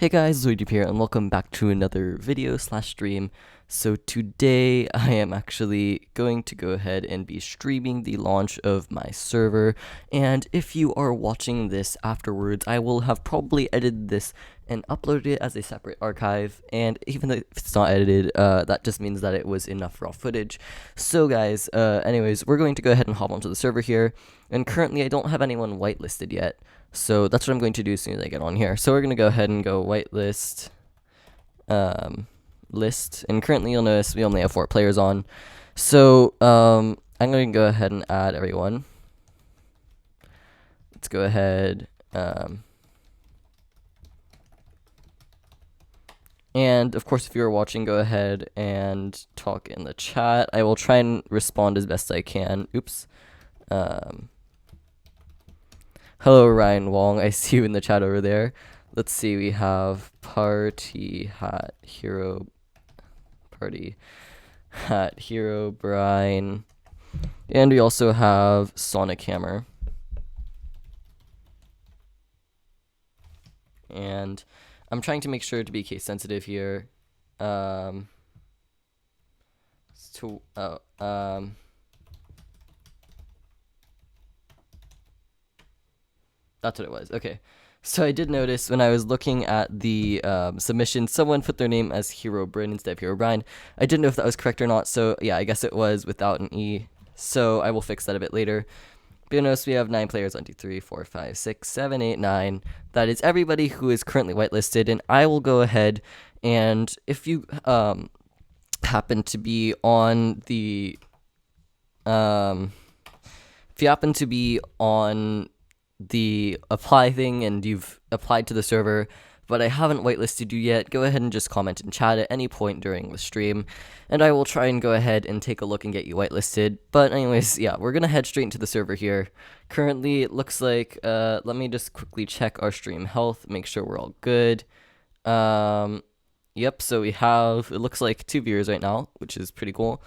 Hey guys, Wavejump here, and welcome back to another video slash stream. So today I am actually going to go ahead and be streaming the launch of my server, and if you are watching this afterwards, I will have probably edited this and uploaded it as a separate archive, and even if it's not edited, that just means that it was enough raw footage. So guys, anyways, we're going to go ahead and hop onto the server here, and currently I don't have anyone whitelisted yet. So that's what I'm going to do as soon as I get on here. So we're going to go ahead and go whitelist, list, and currently you'll notice we only have 4 players on. So I'm going to go ahead and add everyone. Let's go ahead, and of course if you're watching, go ahead and talk in the chat. I will try and respond as best I can. Oops. Hello, Ryan Wong. I see you in the chat over there. Let's see. We have Party Hat Hero, Brian, and we also have Sonic Hammer. And I'm trying to make sure to be case sensitive here. That's what it was. Okay. So I did notice when I was looking at the submission, someone put their name as Hero Bryn instead of Hero Brian. I didn't know if that was correct or not, so yeah, I guess it was without an E. So I will fix that a bit later. But you'll notice we have 9 players, 1, 2, 3, 4, 5, 6, 7, 8, 9. That is everybody who is currently whitelisted, and I will go ahead and if you happen to be on the apply thing and you've applied to the server, but I haven't whitelisted you yet, go ahead and just comment in chat at any point during the stream, and I will try and go ahead and take a look and get you whitelisted. But anyways, yeah, we're gonna head straight into the server here. Currently, it looks like, let me just quickly check our stream health, make sure we're all good. Yep, so we have, it looks like 2 viewers right now, which is pretty cool.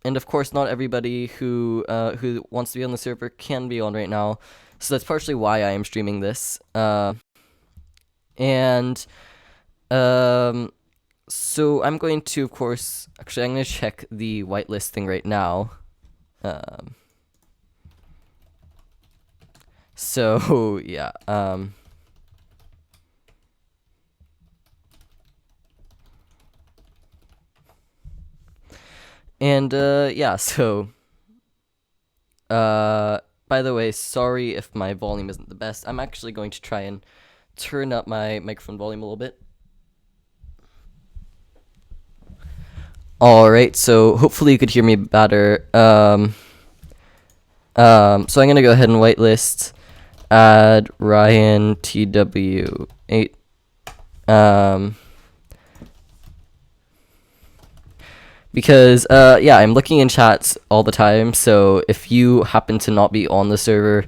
And of course, not everybody who wants to be on the server can be on right now, so that's partially why I am streaming this. So I'm going to, of course, actually I'm going to check the whitelist thing right now. So yeah. And yeah, so by the way, sorry if my volume isn't the best. I'm actually going to try and turn up my microphone volume a little bit. Alright, so hopefully you could hear me better. So I'm gonna go ahead and whitelist, add Ryan TW8. Because yeah, I'm looking in chats all the time, so if you happen to not be on the server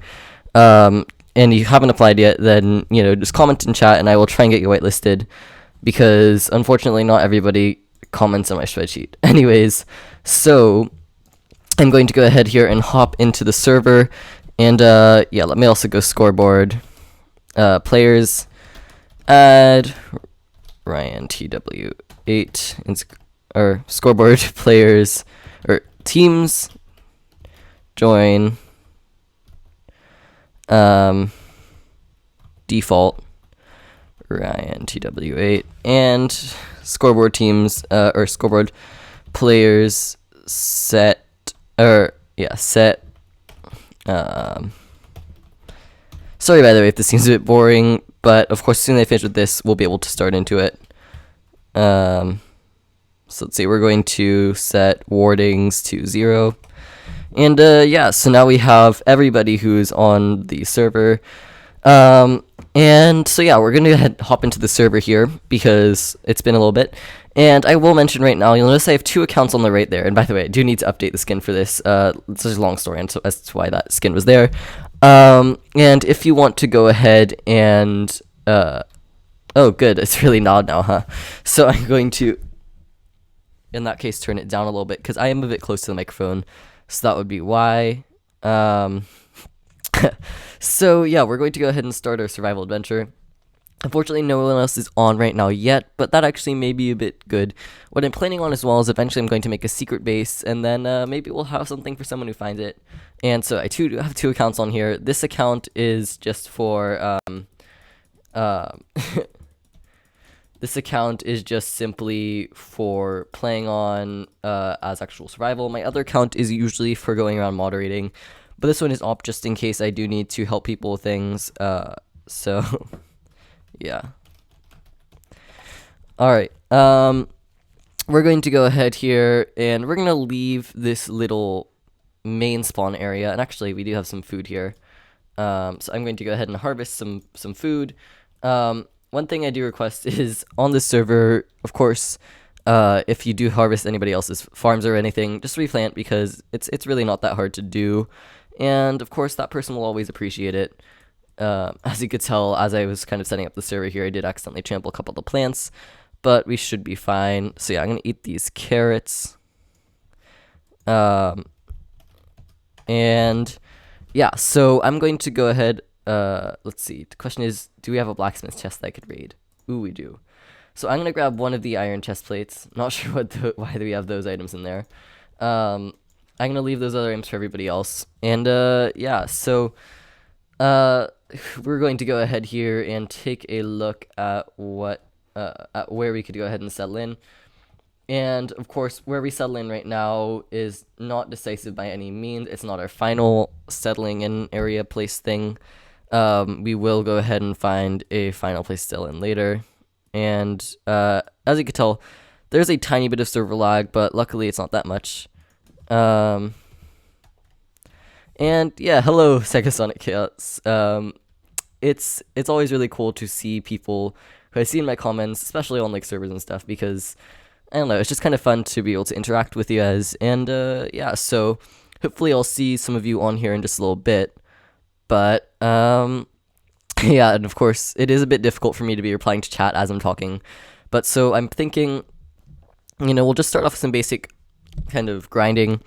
and you haven't applied yet, then just comment in chat and I will try and get you whitelisted, because unfortunately not everybody comments on my spreadsheet. Anyways, so I'm going to go ahead here and hop into the server, and yeah, let me also go scoreboard, players, add Ryan TW8 or scoreboard, players, or teams, join, default, Ryan TW8, and scoreboard teams, or scoreboard players, set, sorry by the way if this seems a bit boring, but of course as soon as I finish with this, we'll be able to start into it. So let's see, we're going to set wardings to 0. And yeah, so now we have everybody who's on the server. And so yeah, we're going to hop into the server here because it's been a little bit. And I will mention right now, you'll notice I have 2 accounts on the right there. And by the way, I do need to update the skin for this. It's just a long story as to why that skin was there. And if you want to go ahead and... oh, good, it's really loud now, huh? So I'm going to... in that case, turn it down a little bit because I am a bit close to the microphone, so that would be why. So yeah, we're going to go ahead and start our survival adventure. Unfortunately, no one else is on right now yet, but that actually may be a bit good. What I'm planning on as well is eventually I'm going to make a secret base, and then maybe we'll have something for someone who finds it. And so I do have two accounts on here. This account is just for uh, this account is just simply for playing on as actual survival. My other account is usually for going around moderating, but this one is op just in case I do need to help people with things. So yeah. All right. We're going to go ahead here, and we're gonna leave this little main spawn area. And actually, we do have some food here. So I'm going to go ahead and harvest some food. One thing I do request is on this server, of course, if you do harvest anybody else's farms or anything, just replant because it's really not that hard to do, and of course that person will always appreciate it. As you could tell, as I was kind of setting up the server here, I did accidentally trample a couple of the plants, but we should be fine. So yeah, I'm gonna eat these carrots. And yeah, so I'm going to go ahead. Let's see. The question is, do we have a blacksmith chest that I could raid? Ooh, we do. So I'm gonna grab one of the iron chest plates. Not sure why we have those items in there. I'm gonna leave those other items for everybody else. And yeah, so we're going to go ahead here and take a look at at where we could go ahead and settle in. And of course, where we settle in right now is not decisive by any means. It's not our final settling in area place thing. We will go ahead and find a final place to settle in later. And as you can tell, there's a tiny bit of server lag, but luckily it's not that much. And yeah, hello, Sega Chaos. It's always really cool to see people who I see in my comments, especially on like servers and stuff, because I don't know, it's just kind of fun to be able to interact with you guys. And yeah, so hopefully I'll see some of you on here in just a little bit. But yeah, and of course it is a bit difficult for me to be replying to chat as I'm talking. But so I'm thinking, we'll just start off with some basic kind of grinding.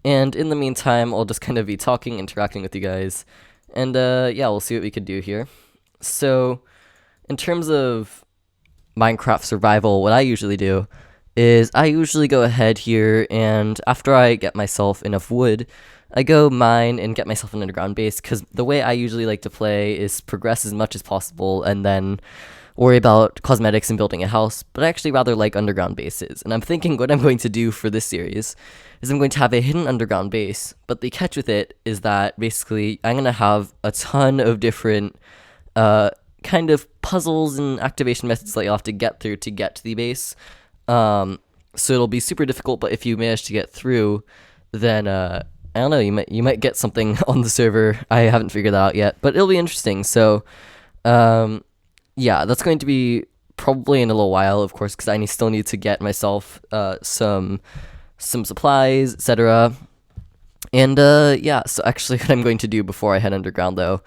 And in the meantime, I'll just kind of be talking, interacting with you guys. And yeah, we'll see what we could do here. So in terms of Minecraft survival, what I usually do is I usually go ahead here, and after I get myself enough wood, I go mine and get myself an underground base, because the way I usually like to play is progress as much as possible and then worry about cosmetics and building a house, but I actually rather like underground bases. And I'm thinking what I'm going to do for this series is I'm going to have a hidden underground base, but the catch with it is that basically I'm going to have a ton of different kind of puzzles and activation methods that you'll have to get through to get to the base. So it'll be super difficult, but if you manage to get through, then I don't know, you might get something on the server. I haven't figured that out yet, but it'll be interesting. So yeah, that's going to be probably in a little while, of course, because I still need to get myself some supplies, etc. And yeah, so actually what I'm going to do before I head underground, though,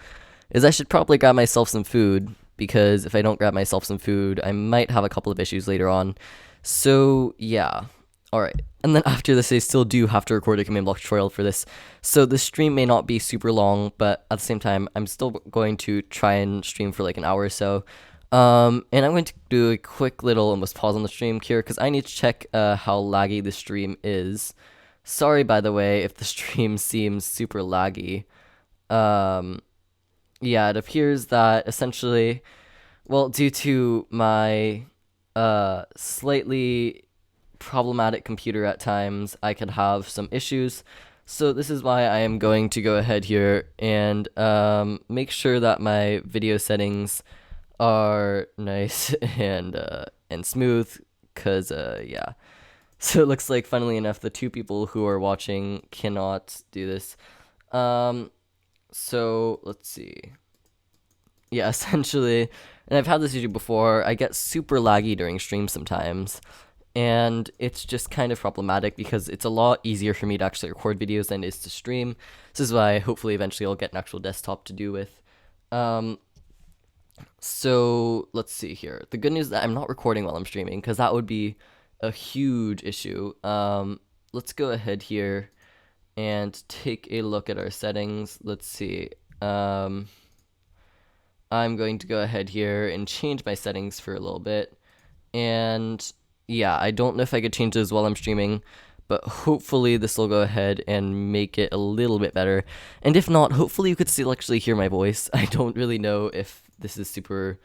is I should probably grab myself some food, because if I don't grab myself some food, I might have a couple of issues later on. So yeah, alright. And then after this, I still do have to record a command block tutorial for this, so the stream may not be super long, but at the same time, I'm still going to try and stream for like an hour or so. And I'm going to do a quick little almost pause on the stream here, because I need to check how laggy the stream is. Sorry, by the way, if the stream seems super laggy. Yeah, it appears that essentially, well, due to my slightly problematic computer at times, I could have some issues. So this is why I am going to go ahead here and make sure that my video settings are nice and smooth, because yeah. So it looks like, funnily enough, the two people who are watching cannot do this. So let's see. Yeah, essentially, and I've had this issue before, I get super laggy during streams sometimes, and it's just kind of problematic because it's a lot easier for me to actually record videos than it is to stream. This is why hopefully eventually I'll get an actual desktop to do with. So let's see here. The good news is that I'm not recording while I'm streaming, because that would be a huge issue. Let's go ahead here and take a look at our settings. Let's see. I'm going to go ahead here and change my settings for a little bit. And yeah, I don't know if I could change those while I'm streaming, but hopefully this will go ahead and make it a little bit better. And if not, hopefully you could still actually hear my voice. I don't really know if this is super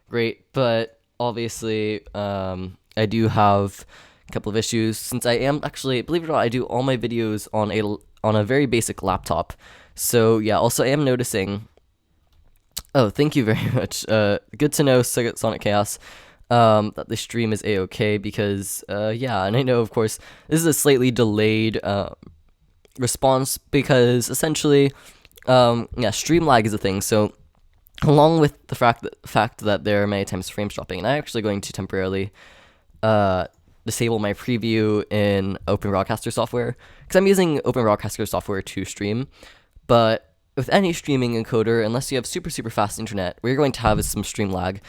great, but obviously I do have a couple of issues since I am actually, believe it or not, I do all my videos on a very basic laptop. So yeah, also I am noticing. Oh, thank you very much. Good to know, Sonic Chaos, that the stream is a-okay because, yeah, and I know, of course, this is a slightly delayed response because essentially, yeah, stream lag is a thing. So, along with the fact that there are many times frame dropping, and I'm actually going to temporarily disable my preview in Open Broadcaster software because I'm using Open Broadcaster software to stream, but with any streaming encoder, unless you have super fast internet, what you're going to have is some stream lag.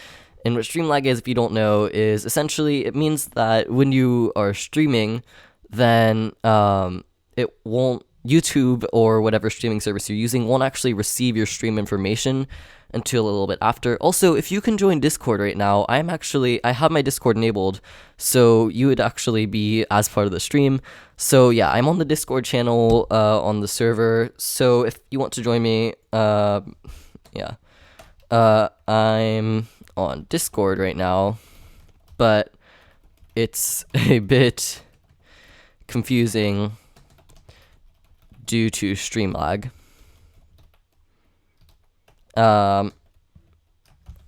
And what stream lag is, if you don't know, is essentially it means that when you are streaming, then it won't, YouTube or whatever streaming service you're using won't actually receive your stream information until a little bit after. Also, if you can join Discord right now, I have my Discord enabled, so you would actually be as part of the stream. So yeah, I'm on the Discord channel on the server, so if you want to join me, yeah, I'm on Discord right now, but it's a bit confusing due to stream lag. I'm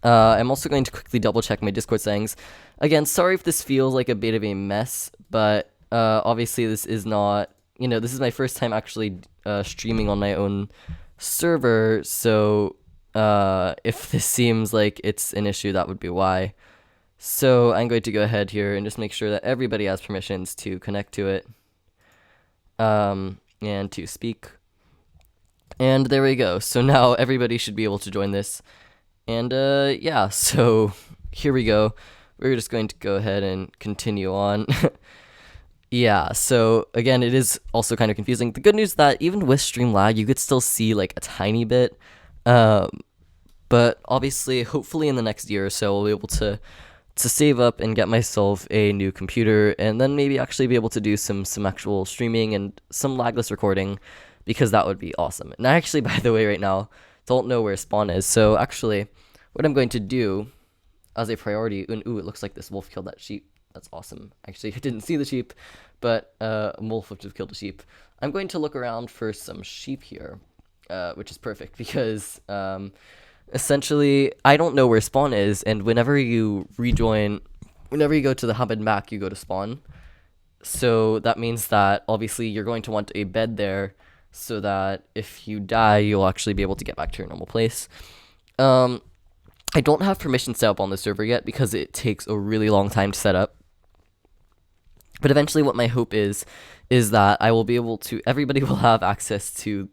also going to quickly double check my Discord settings. Again, sorry if this feels like a bit of a mess, but obviously this is not, this is my first time actually streaming on my own server, so if this seems like it's an issue, that would be why. So I'm going to go ahead here and just make sure that everybody has permissions to connect to it. And to speak. And there we go. So now everybody should be able to join this. And yeah, so here we go. We're just going to go ahead and continue on. Yeah, so again, it is also kind of confusing. The good news is that even with stream lag, you could still see like a tiny bit. But obviously, hopefully in the next year or so, I'll be able to save up and get myself a new computer, and then maybe actually be able to do some actual streaming and some lagless recording, because that would be awesome. And I actually, by the way, right now, don't know where spawn is, so actually, what I'm going to do as a priority, and ooh, it looks like this wolf killed that sheep. That's awesome. Actually, I didn't see the sheep, but a wolf would have killed a sheep. I'm going to look around for some sheep here, which is perfect, because essentially, I don't know where spawn is, and whenever you go to the hub and back, you go to spawn. So that means that obviously you're going to want a bed there, so that if you die, you'll actually be able to get back to your normal place. I don't have permission set up on the server yet because it takes a really long time to set up. But eventually, what my hope is that I will be able to, everybody will have access to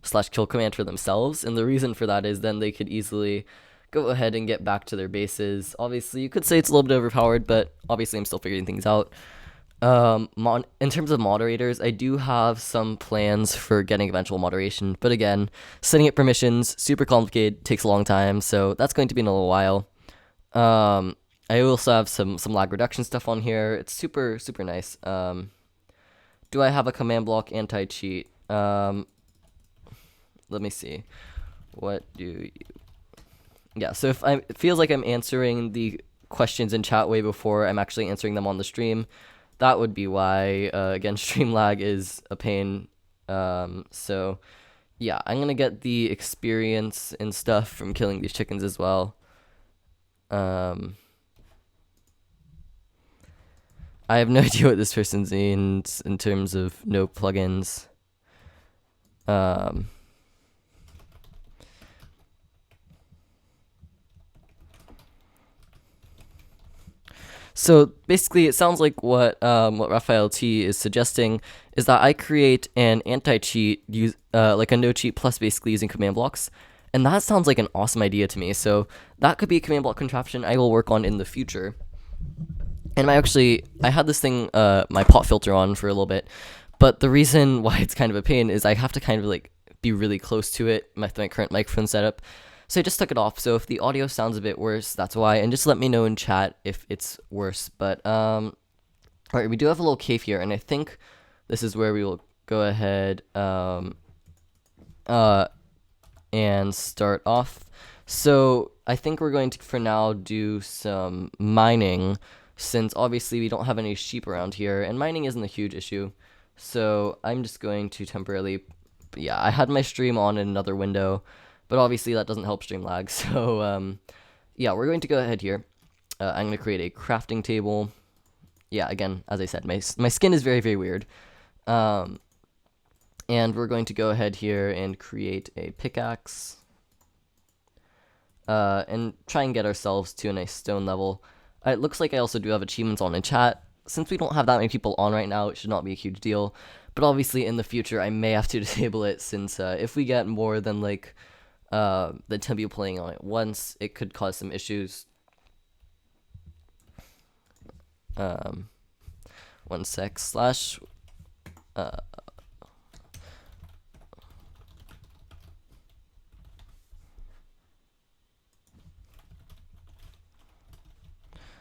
/kill command for themselves, and the reason for that is then they could easily go ahead and get back to their bases. Obviously, you could say it's a little bit overpowered, but obviously I'm still figuring things out. In terms of moderators, I do have some plans for getting eventual moderation, but again, setting up permissions, super complicated, takes a long time, so that's going to be in a little while. I also have some lag reduction stuff on here. It's super nice. Do I have a command block anti-cheat? Let me see. What do you... Yeah, so if it feels like I'm answering the questions in chat way before I'm actually answering them on the stream, that would be why. Again, stream lag is a pain. So, yeah, I'm going to get the experience and stuff from killing these chickens as well. I have no idea what this person means in terms of no plugins. So basically, it sounds like what Raphael T is suggesting is that I create an anti-cheat, like a no-cheat plus basically using command blocks. And that sounds like an awesome idea to me. So that could be a command block contraption I will work on in the future. And I had this thing, my pot filter on for a little bit. But the reason why it's kind of a pain is I have to kind of like be really close to it with my current microphone setup. So I just took it off. So if the audio sounds a bit worse, that's why. And just let me know in chat if it's worse. But all right, we do have a little cave here, and I think this is where we will go ahead and start off. So I think we're going to, for now, do some mining, since obviously we don't have any sheep around here, and mining isn't a huge issue. So I'm just going to temporarily, yeah, I had my stream on in another window, but obviously that doesn't help stream lag. So yeah, we're going to go ahead here. I'm going to create a crafting table. Yeah, again, as I said, my skin is very, very weird. And we're going to go ahead here and create a pickaxe. And try and get ourselves to a nice stone level. It looks like I also do have achievements on in chat. Since we don't have that many people on right now, it should not be a huge deal. But obviously in the future, I may have to disable it, since if we get more than like the 10 people playing on it once, it could cause some issues. 1 sec slash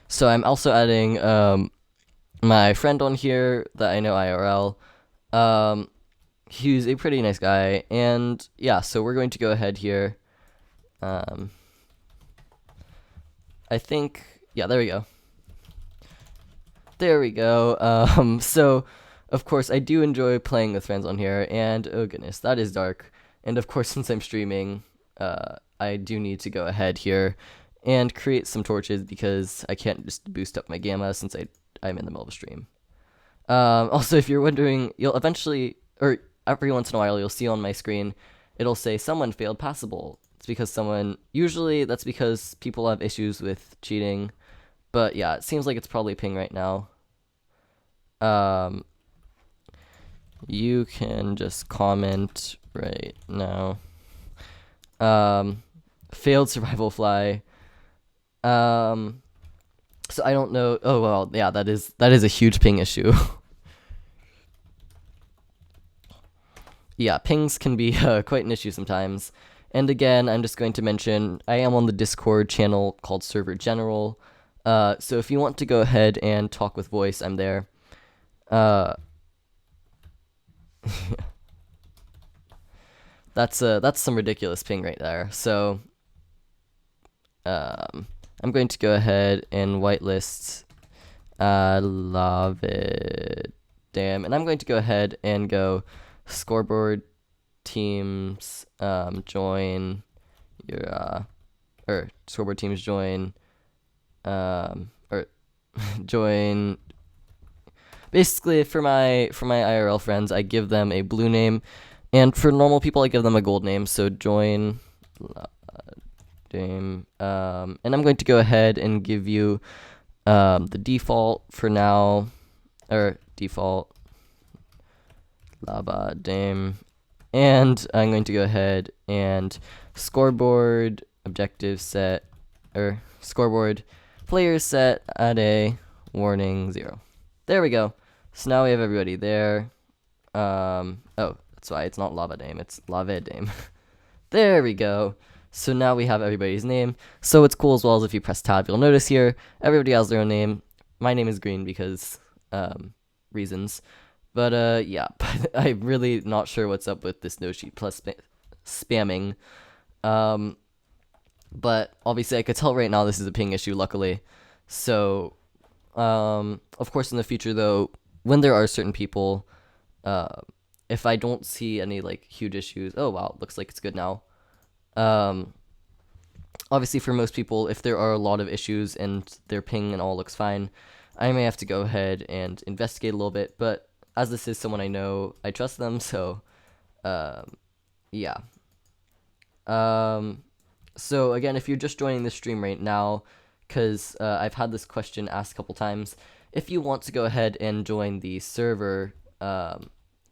so I'm also adding my friend on here that I know IRL. He's a pretty nice guy, and yeah, so we're going to go ahead here. I think, yeah, there we go. There we go. So of course I do enjoy playing with friends on here, and oh goodness, that is dark. And of course, since I'm streaming, I do need to go ahead here and create some torches, because I can't just boost up my gamma since I'm in the middle of a stream. Also, if you're wondering, you'll eventually, or every once in a while, you'll see on my screen, it'll say someone failed passable. It's because usually that's because people have issues with cheating. But yeah, it seems like it's probably ping right now. You can just comment right now. Failed survival fly. So I don't know. Oh well, yeah, that is a huge ping issue. Yeah, pings can be quite an issue sometimes. And again, I'm just going to mention I am on the Discord channel called Server General. So if you want to go ahead and talk with voice, I'm there. That's some ridiculous ping right there. So I'm going to go ahead and whitelist love it. Damn. And I'm going to go ahead and go scoreboard teams join your or scoreboard teams join or join. Basically, for my IRL friends, I give them a blue name, and for normal people, I give them a gold name. So join name, and I'm going to go ahead and give you the default for now, or default lava dame, and I'm going to go ahead and scoreboard objective set, or scoreboard players set at a warning 0. There we go. So now we have everybody there. Oh, that's why it's not lava dame, it's lava dame. There we go. So now we have everybody's name. So what's cool as well is if you press tab, you'll notice here everybody has their own name. My name is green because reasons. But yeah, I'm really not sure what's up with this no sheet plus spamming. But obviously I could tell right now this is a ping issue, luckily. So of course in the future though, when there are certain people, if I don't see any like huge issues, oh wow, looks like it's good now. Obviously for most people, if there are a lot of issues and their ping and all looks fine, I may have to go ahead and investigate a little bit, but as this is someone I know, I trust them, so yeah. So again, if you're just joining the stream right now, because I've had this question asked a couple times, if you want to go ahead and join the server, yeah,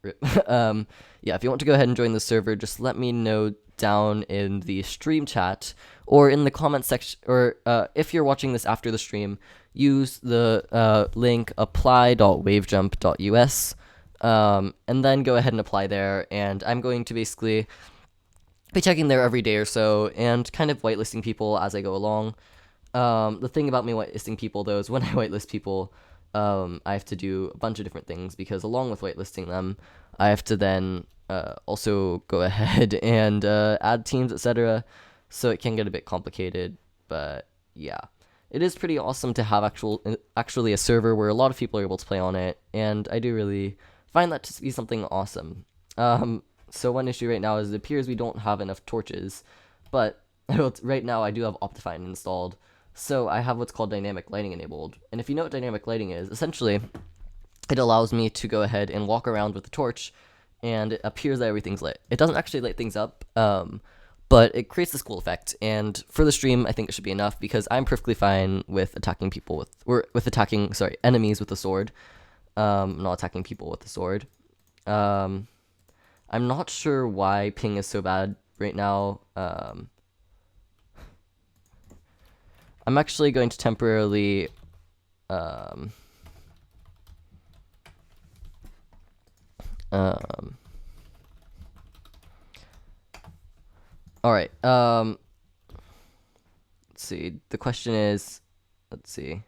if you want to go ahead and join the server, just let me know down in the stream chat or in the comment section, or if you're watching this after the stream, use the link apply.wavejump.us, and then go ahead and apply there, and I'm going to basically be checking there every day or so and kind of whitelisting people as I go along. The thing about me whitelisting people, though, is when I whitelist people, I have to do a bunch of different things because along with whitelisting them, I have to then also go ahead and add teams, etc. So it can get a bit complicated, but yeah. It is pretty awesome to have actually a server where a lot of people are able to play on it, and I do really find that to be something awesome. So one issue right now is it appears we don't have enough torches, but right now I do have Optifine installed, so I have what's called dynamic lighting enabled. And if you know what dynamic lighting is, essentially it allows me to go ahead and walk around with the torch, and it appears that everything's lit. It doesn't actually light things up, but it creates this cool effect. And for the stream, I think it should be enough because I'm perfectly fine with attacking people with attacking enemies with a sword, not attacking people with a sword. I'm not sure why ping is so bad right now. I'm actually going to temporarily all right. Let's see. The question is, let's see.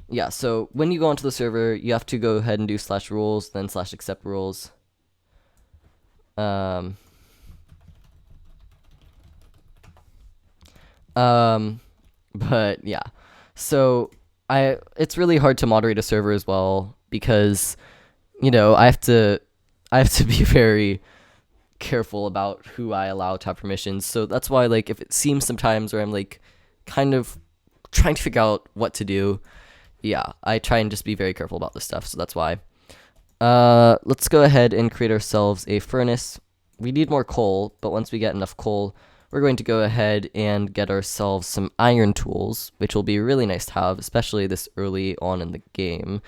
Yeah, so when you go onto the server, you have to go ahead and do /rules, then /accept rules. But yeah, so it's really hard to moderate a server as well because, I have to be very careful about who I allow to have permissions. So that's why, like, if it seems sometimes where I'm like kind of trying to figure out what to do, yeah, I try and just be very careful about this stuff. So that's why. Let's go ahead and create ourselves a furnace. We need more coal, but once we get enough coal, we're going to go ahead and get ourselves some iron tools, which will be really nice to have, especially this early on in the game,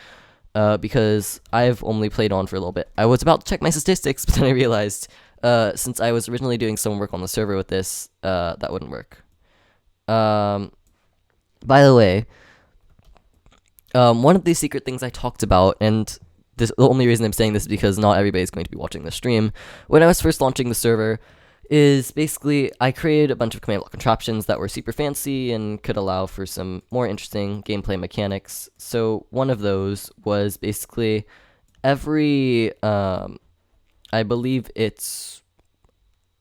because I've only played on for a little bit. I was about to check my statistics, but then I realized, since I was originally doing some work on the server with this, that wouldn't work. By the way, one of the secret things I talked about, and the only reason I'm saying this is because not everybody's going to be watching the stream, when I was first launching the server, is basically I created a bunch of command block contraptions that were super fancy and could allow for some more interesting gameplay mechanics. So one of those was basically every, I believe it's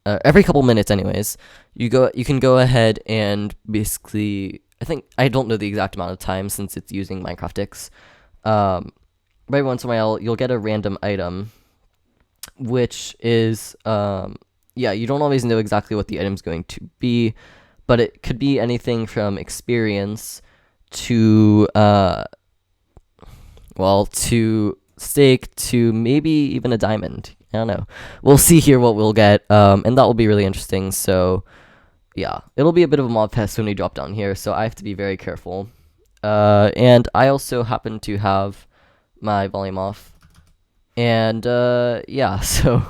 every couple minutes anyways, you can go ahead and basically, I don't know the exact amount of time since it's using Minecraftix, but every once in a while you'll get a random item, which is, yeah, you don't always know exactly what the item's going to be, but it could be anything from experience to, to steak to maybe even a diamond. I don't know. We'll see here what we'll get, and that will be really interesting. So, yeah, it'll be a bit of a mob fest when we drop down here, so I have to be very careful. And I also happen to have my volume off. And, yeah, so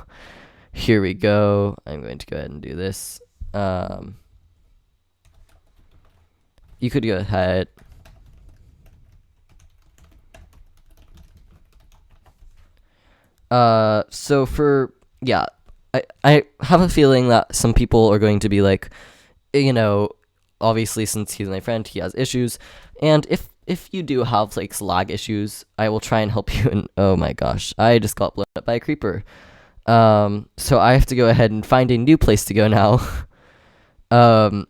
here we go. I'm going to go ahead and do this. You could go ahead. So for, yeah, I have a feeling that some people are going to be like, obviously since he's my friend, he has issues. And if you do have like lag issues, I will try and help you. And oh my gosh, I just got blown up by a creeper. So I have to go ahead and find a new place to go now. And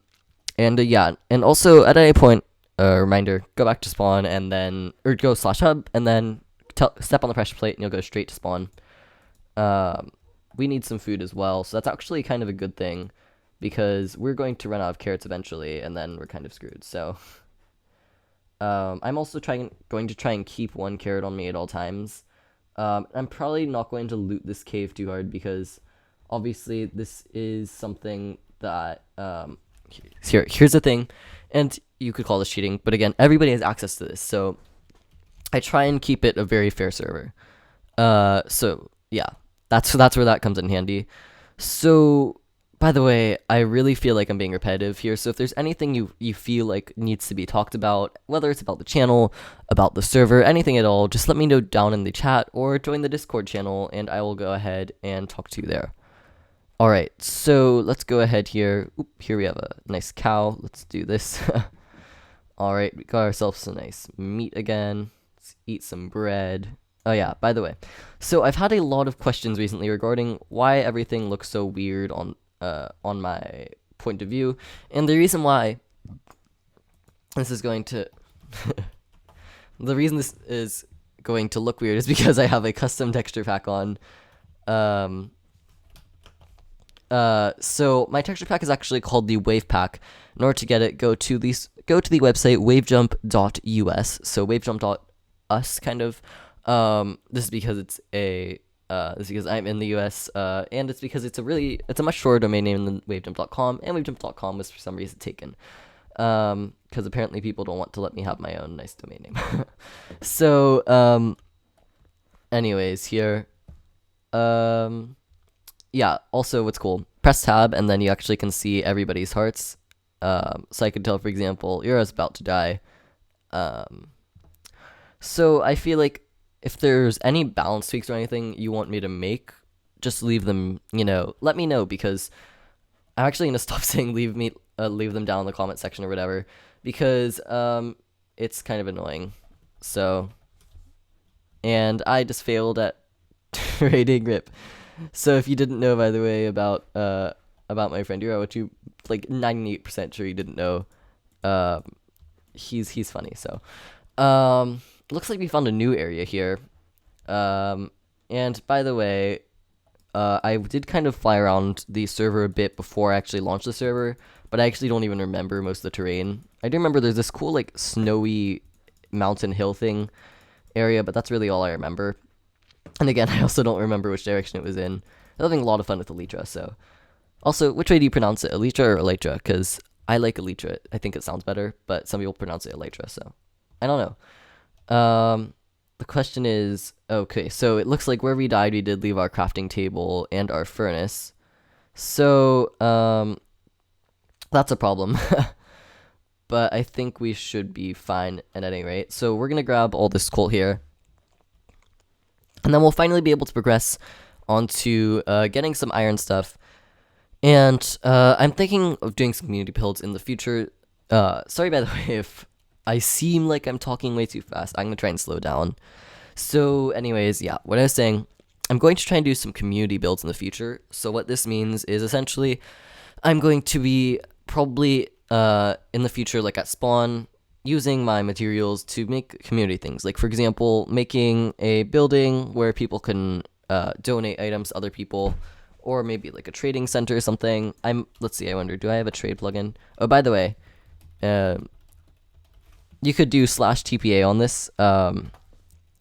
yeah, and also at any point, reminder, go back to spawn and then, or go /hub and then step on the pressure plate and you'll go straight to spawn. We need some food as well, so that's actually kind of a good thing because we're going to run out of carrots eventually and then we're kind of screwed. So I'm also going to try and keep one carrot on me at all times. I'm probably not going to loot this cave too hard because obviously this is something that here's the thing, and you could call this cheating, but again, everybody has access to this, so I try and keep it a very fair server. So yeah, that's where that comes in handy. So By the way, I really feel like I'm being repetitive here, so if there's anything you feel like needs to be talked about, whether it's about the channel, about the server, anything at all, just let me know down in the chat or join the Discord channel, and I will go ahead and talk to you there. Alright, so let's go ahead here. Oop, here we have a nice cow. Let's do this. Alright, we got ourselves some nice meat again. Let's eat some bread. Oh yeah, by the way. So I've had a lot of questions recently regarding why everything looks so weird on my point of view. And the reason why this is going to the reason this is going to look weird is because I have a custom texture pack on. So my texture pack is actually called the Wave Pack. In order to get it, go to the website wavejump.us. So wavejump.us kind of. This is because it's this is because I'm in the US, and it's because it's a much shorter domain name than wavejump.com, and wavejump.com was for some reason taken. Because apparently people don't want to let me have my own nice domain name. So, anyways, here, yeah, also what's cool, press tab, and then you actually can see everybody's hearts. So I could tell, for example, Yura's about to die. So I feel like if there's any balance tweaks or anything you want me to make, just leave them, let me know, because I'm actually gonna stop saying leave them down in the comment section or whatever, because it's kind of annoying. So, and I just failed at rating RIP. So if you didn't know, by the way, about my friend Yura, which you like 98% sure you didn't know, he's funny. So, looks like we found a new area here. And by the way, I did kind of fly around the server a bit before I actually launched the server, but I actually don't even remember most of the terrain. I do remember there's this cool, like, snowy mountain hill thing area, but that's really all I remember. And again, I also don't remember which direction it was in. I'm having a lot of fun with Elytra, so. Also, which way do you pronounce it, Elytra or Elytra? Because I like Elytra. I think it sounds better, but some people pronounce it Elytra, so. I don't know. The question is, okay, so it looks like where we died, we did leave our crafting table and our furnace. So, that's a problem. But I think we should be fine at any rate. So we're going to grab all this coal here. And then we'll finally be able to progress onto getting some iron stuff. And I'm thinking of doing some community builds in the future. Sorry, by the way, if I seem like I'm talking way too fast. I'm going to try and slow down. So anyways, yeah, what I was saying, I'm going to try and do some community builds in the future. So what this means is essentially I'm going to be probably in the future, like at spawn, using my materials to make community things. Like, for example, making a building where people can donate items to other people, or maybe like a trading center or something. Let's see, I wonder, do I have a trade plugin? Oh, by the way, you could do /TPA on this,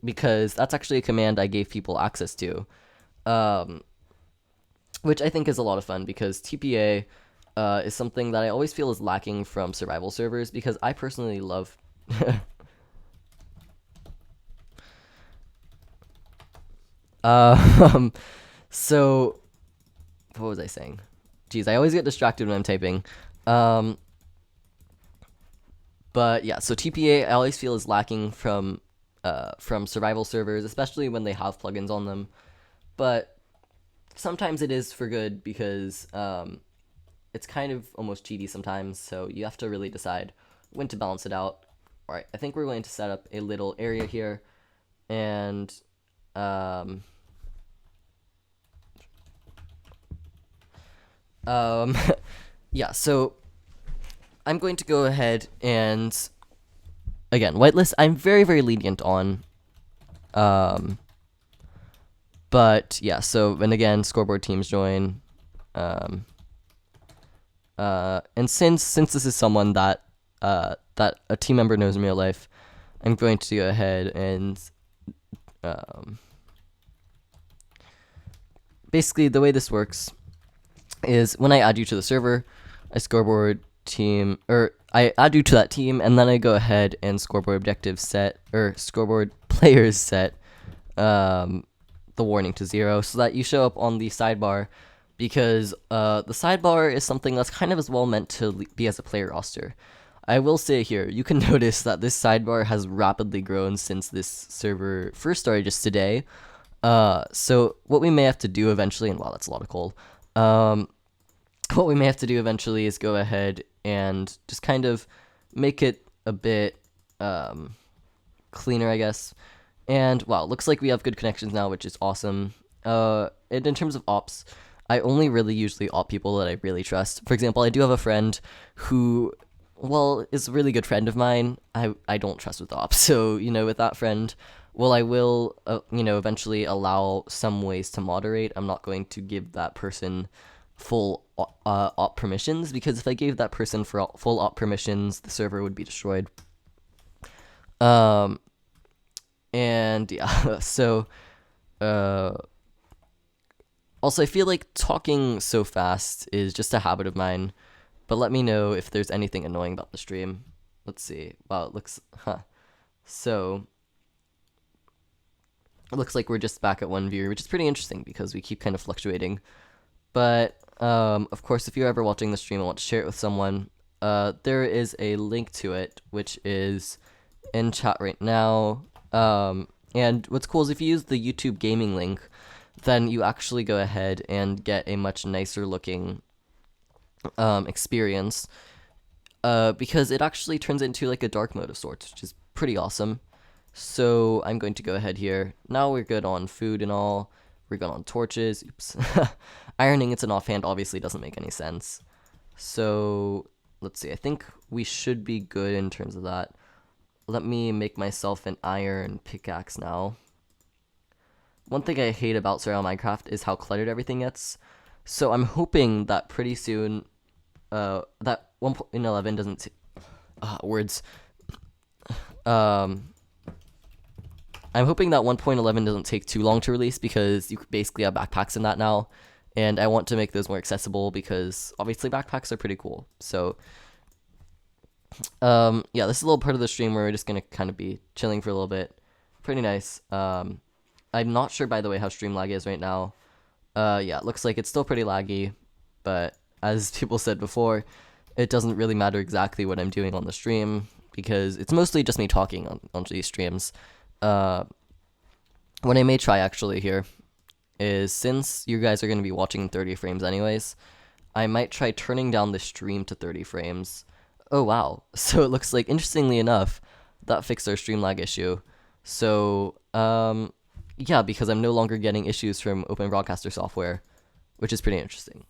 because that's actually a command I gave people access to, which I think is a lot of fun, because TPA is something that I always feel is lacking from survival servers, because I personally love... So, what was I saying? Jeez, I always get distracted when I'm typing. But yeah, so TPA I always feel is lacking from survival servers, especially when they have plugins on them. But sometimes it is for good, because it's kind of almost cheaty sometimes, so you have to really decide when to balance it out. Alright, I think we're going to set up a little area here, and yeah, so I'm going to go ahead and, again, whitelist I'm very, very lenient on. But yeah, so, and again, scoreboard teams join. And since this is someone that that a team member knows in real life, I'm going to go ahead and basically the way this works is when I add you to the server, I add you to that team, and then I go ahead and scoreboard objectives set, or scoreboard players set the warning to 0, so that you show up on the sidebar because the sidebar is something that's kind of as well meant to be as a player roster. I will say here, you can notice that this sidebar has rapidly grown since this server first started just today. So what we may have to do eventually, and wow, that's a lot of coal. What we may have to do eventually is go ahead and just kind of make it a bit cleaner, I guess. And wow, looks like we have good connections now, which is awesome. And in terms of ops, I only really usually op people that I really trust. For example, I do have a friend who, well, is a really good friend of mine. I don't trust with ops, so with that friend, well, I will eventually allow some ways to moderate. I'm not going to give that person full op permissions, because if I gave that person full op permissions, the server would be destroyed. And yeah, so also I feel like talking so fast is just a habit of mine, but let me know if there's anything annoying about the stream. Let's see. Wow, it looks so it looks like we're just back at 1 viewer, which is pretty interesting because we keep kind of fluctuating. But of course, if you're ever watching the stream and want to share it with someone, there is a link to it, which is in chat right now. And what's cool is if you use the YouTube gaming link, then you actually go ahead and get a much nicer looking experience, because it actually turns into like a dark mode of sorts, which is pretty awesome. So I'm going to go ahead here. Now we're good on food and all. We're good on torches. Oops. Ironing it's an offhand obviously doesn't make any sense. So let's see. I think we should be good in terms of that. Let me make myself an iron pickaxe now. One thing I hate about survival Minecraft is how cluttered everything gets. So I'm hoping that pretty soon, that 1.11 doesn't words. I'm hoping that 1.11 doesn't take too long to release, because you basically have backpacks in that now, and I want to make those more accessible because obviously backpacks are pretty cool. So yeah, this is a little part of the stream where we're just gonna kind of be chilling for a little bit. Pretty nice. I'm not sure, by the way, how stream lag is right now. Yeah, it looks like it's still pretty laggy, but as people said before, it doesn't really matter exactly what I'm doing on the stream, because it's mostly just me talking on these streams. What I may try actually here is, since you guys are going to be watching 30 frames anyways, I might try turning down the stream to 30 frames. Oh wow, so it looks like, interestingly enough, that fixed our stream lag issue. So yeah, because I'm no longer getting issues from Open Broadcaster software, which is pretty interesting.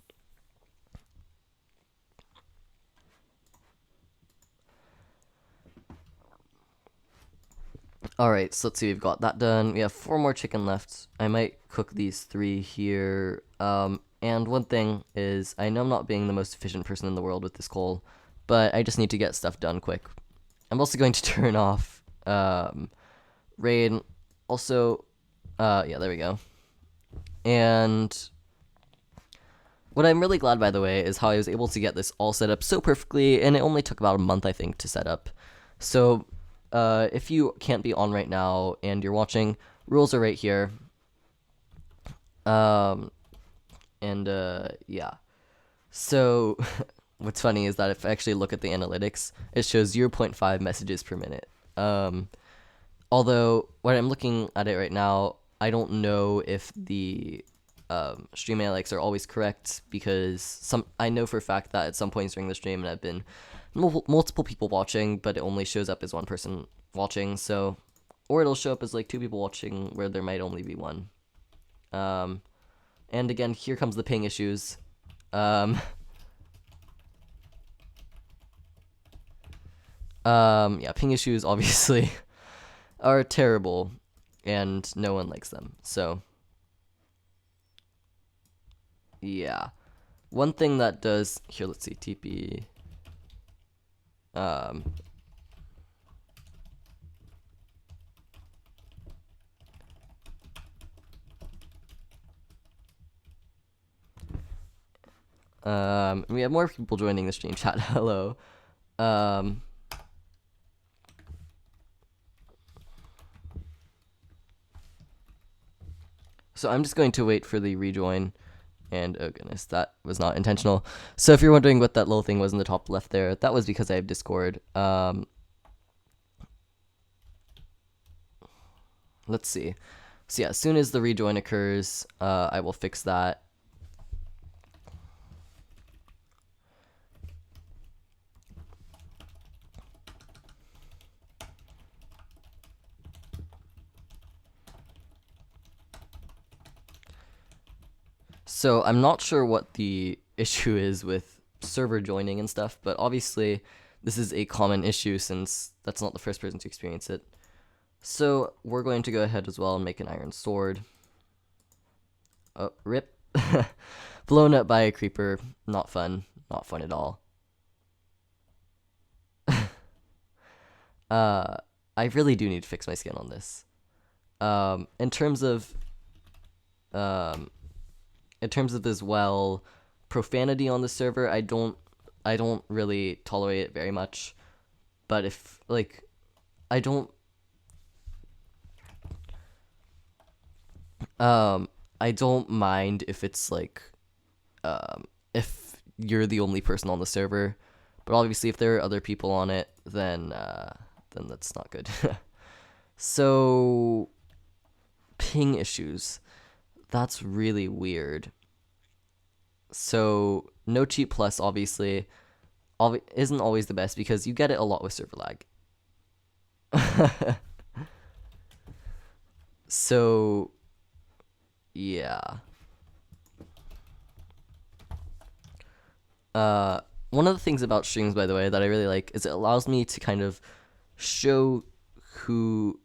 Alright, so let's see, we've got that done. We have 4 more chicken left. I might cook these 3 here. And one thing is, I know I'm not being the most efficient person in the world with this coal, but I just need to get stuff done quick. I'm also going to turn off raid. Also, yeah, there we go. And what I'm really glad, by the way, is how I was able to get this all set up so perfectly, and it only took about a month, I think, to set up. So if you can't be on right now and you're watching, rules are right here. Yeah. So what's funny is that if I actually look at the analytics, it shows 0.5 messages per minute. Although when I'm looking at it right now, I don't know if the stream analytics are always correct, because I know for a fact that at some points during the stream, and I've been multiple people watching, but it only shows up as 1 person watching. So, or it'll show up as like 2 people watching where there might only be 1. And again, here comes the ping issues. Yeah, ping issues obviously are terrible, and no one likes them. So yeah, one thing that does here, let's see, TP. We have more people joining the stream chat. Hello. So I'm just going to wait for the rejoin, And oh goodness, that was not intentional. So if you're wondering what that little thing was in the top left there, that was because I have Discord. Let's see. So yeah, as soon as the rejoin occurs, I will fix that. So I'm not sure what the issue is with server joining and stuff, but obviously this is a common issue since that's not the first person to experience it. So we're going to go ahead as well and make an iron sword. Oh, rip. Blown up by a creeper. Not fun. Not fun at all. I really do need to fix my skin on this. In terms of as well, profanity on the server, I don't really tolerate it very much. But if like I don't mind if it's like if you're the only person on the server, but obviously if there are other people on it, then that's not good. So ping issues, that's really weird. So no cheat plus obviously isn't always the best because you get it a lot with server lag. So yeah. One of the things about streams, by the way, that I really like is it allows me to kind of show who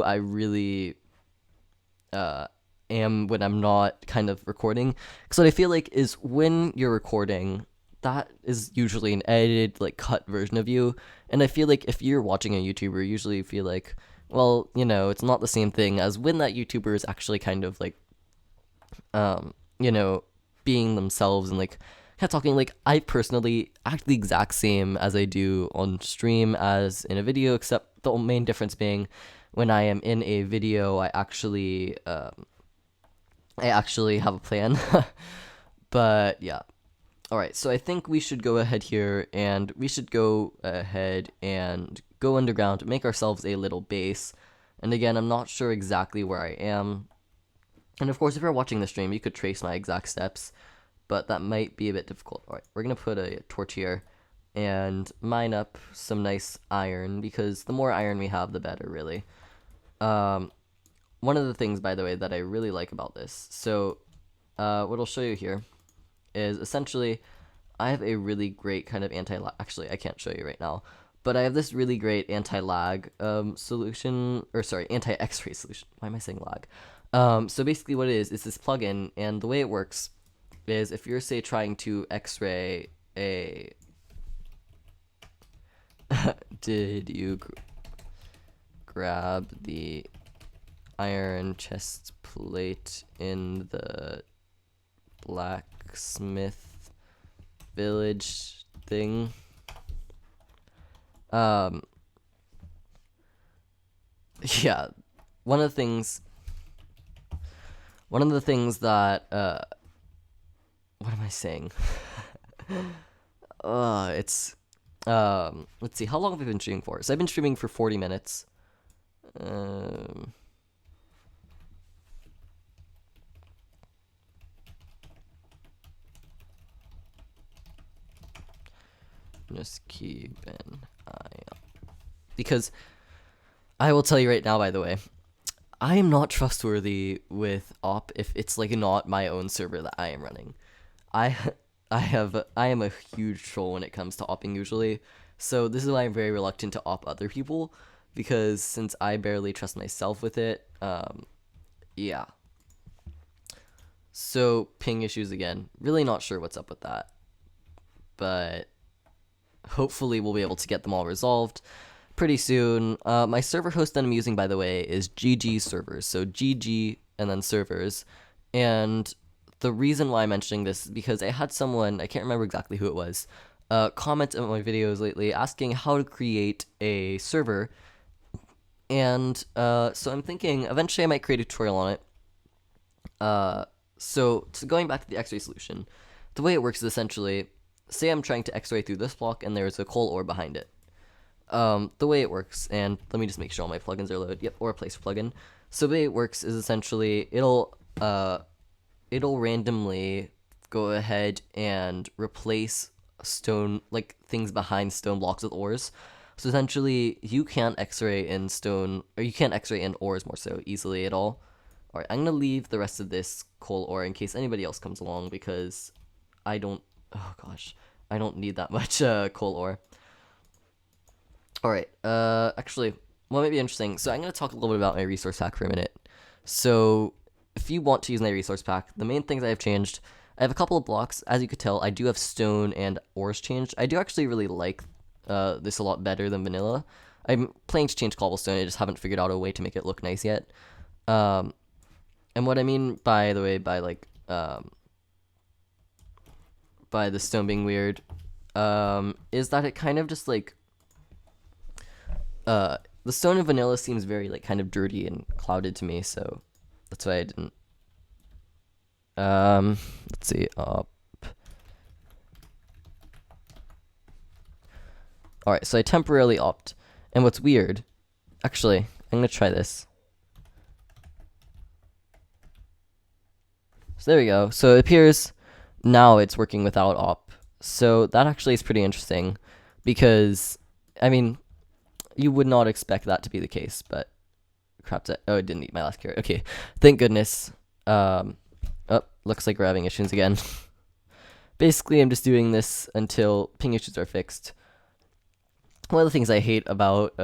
I really am when I'm not kind of recording. Because what I feel like is when you're recording, that is usually an edited, like, cut version of you. And I feel like if you're watching a YouTuber, you usually feel like, well, you know, it's not the same thing as when that YouTuber is actually kind of like, you know, being themselves and like kind of talking. Like, I personally act the exact same as I do on stream as in a video, except the main difference being when I am in a video, I actually have a plan. But yeah. Alright, so I think we should go ahead here and we should go ahead and go underground, make ourselves a little base. And again, I'm not sure exactly where I am. And of course, if you're watching the stream, you could trace my exact steps, but that might be a bit difficult. Alright, we're going to put a torch here and mine up some nice iron, because the more iron we have, the better, really. One of the things, by the way, that I really like about this, so what I'll show you here is essentially I have a really great kind of anti-lag. Actually, I can't show you right now, but I have this really great anti-lag solution, or sorry, anti-X-ray solution. Why am I saying lag? So basically what it is this plugin, and the way it works is if you're, say, trying to X-ray a... Did you grab the iron chest plate in the blacksmith village thing? Yeah, one of the things that what am I saying? It's let's see, how long have I been streaming for? So I've been streaming for 40 minutes. Just keep an eye on. Because I will tell you right now, by the way, I am not trustworthy with op if it's like not my own server that I am running. I am a huge troll when it comes to opping usually. So this is why I'm very reluctant to op other people, because since I barely trust myself with it, yeah. So ping issues again. Really not sure what's up with that, but hopefully we'll be able to get them all resolved pretty soon. My server host that I'm using, by the way, is GG servers. So GG and then servers. And the reason why I'm mentioning this is because I had someone, I can't remember exactly who it was, comment on my videos lately asking how to create a server. And so I'm thinking eventually I might create a tutorial on it. So going back to the X-ray solution, the way it works is essentially, say I'm trying to X-ray through this block and there's a coal ore behind it. The way it works, and let me just make sure all my plugins are loaded. Yep, or a placer plugin. So the way it works is essentially it'll randomly go ahead and replace stone, like things behind stone blocks with ores. So essentially, you can't X-ray in stone, or you can't X-ray in ores more so easily at all. All right, I'm gonna leave the rest of this coal ore in case anybody else comes along because I don't. Oh gosh, I don't need that much coal ore. All right. Actually, what might be interesting. So I'm gonna talk a little bit about my resource pack for a minute. So if you want to use my resource pack, the main things I have changed. I have a couple of blocks. As you could tell, I do have stone and ores changed. I do actually really like this a lot better than vanilla. I'm planning to change cobblestone. I just haven't figured out a way to make it look nice yet. And what I mean, by the way, by like by the stone being weird, is that it kind of just like the stone in vanilla seems very like kind of dirty and clouded to me, so that's why I didn't. Let's see, up. All right, so I temporarily opt, and what's weird, actually, I'm gonna try this. So there we go. So it appears now it's working without op. So that actually is pretty interesting, because I mean, you would not expect that to be the case, but crap. Oh, it didn't eat my last carrot. Okay, thank goodness. Oh, looks like we're having issues again. Basically, I'm just doing this until ping issues are fixed. One of the things I hate about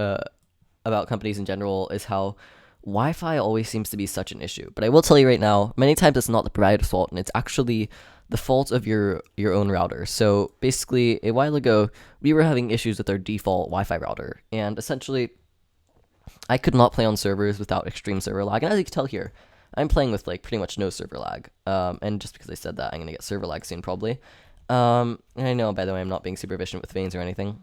companies in general is how Wi-Fi always seems to be such an issue. But I will tell you right now, many times it's not the provider's fault, and it's actually the fault of your own router. So basically, a while ago, we were having issues with our default Wi-Fi router, and essentially, I could not play on servers without extreme server lag. And as you can tell here, I'm playing with like pretty much no server lag. And just because I said that, I'm gonna get server lag soon probably. And I know, by the way, I'm not being super efficient with veins or anything.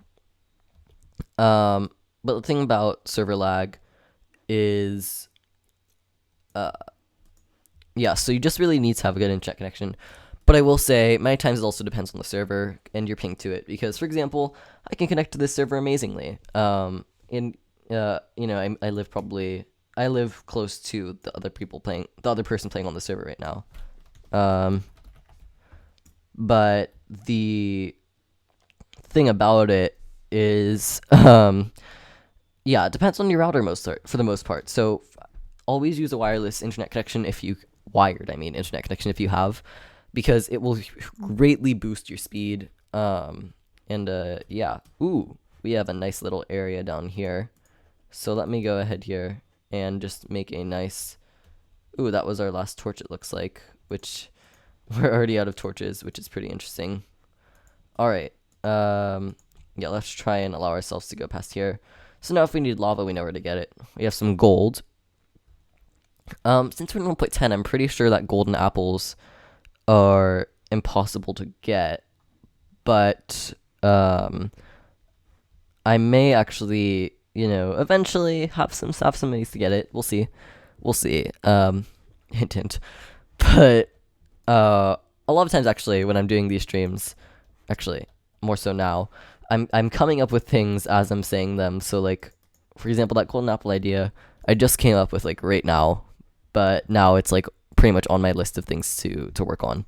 But the thing about server lag is, yeah, so you just really need to have a good internet connection. But I will say, many times it also depends on the server and your ping to it. Because, for example, I can connect to this server amazingly. I live close to the other person playing on the server right now. But the thing about it is, yeah, it depends on your router for the most part. So always use a wireless internet connection if you internet connection if you have, because it will greatly boost your speed. Yeah. Ooh, we have a nice little area down here. So let me go ahead here and just make a nice. Ooh, that was our last torch. It looks like, which we're already out of torches, which is pretty interesting. All right. Yeah, let's try and allow ourselves to go past here. So now if we need lava, we know where to get it. We have some gold. Since we're in 1.10, I'm pretty sure that golden apples are impossible to get. But, I may actually, eventually have some ways to get it. We'll see. Hint, hint. But, a lot of times actually, when I'm doing these streams, actually, more so now, I'm coming up with things as I'm saying them. So like, for example, that golden apple idea, I just came up with like right now, but now it's like pretty much on my list of things to work on.